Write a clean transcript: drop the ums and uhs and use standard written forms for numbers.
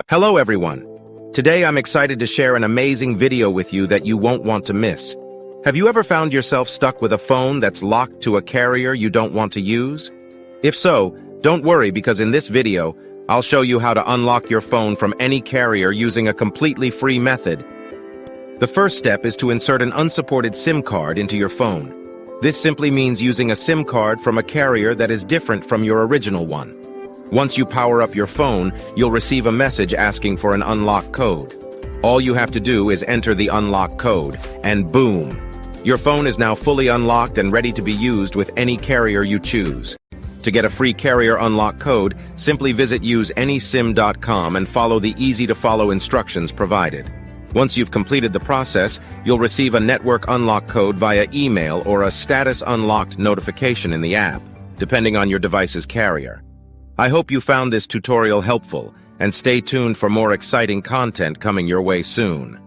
Hello everyone. Today I'm excited to share an amazing video with you that you won't want to miss. Have you ever found yourself stuck with a phone that's locked to a carrier you don't want to use? If so, don't worry because in this video, I'll show you how to unlock your phone from any carrier using a completely free method. The first step is to insert an unsupported SIM card into your phone. This simply means using a SIM card from a carrier that is different from your original one. Once you power up your phone, you'll receive a message asking for an unlock code. All you have to do is enter the unlock code, and boom! Your phone is now fully unlocked and ready to be used with any carrier you choose. To get a free carrier unlock code, simply visit useanysim.com and follow the easy-to-follow instructions provided. Once you've completed the process, you'll receive a network unlock code via email or a status unlocked notification in the app, depending on your device's carrier. I hope you found this tutorial helpful, and stay tuned for more exciting content coming your way soon.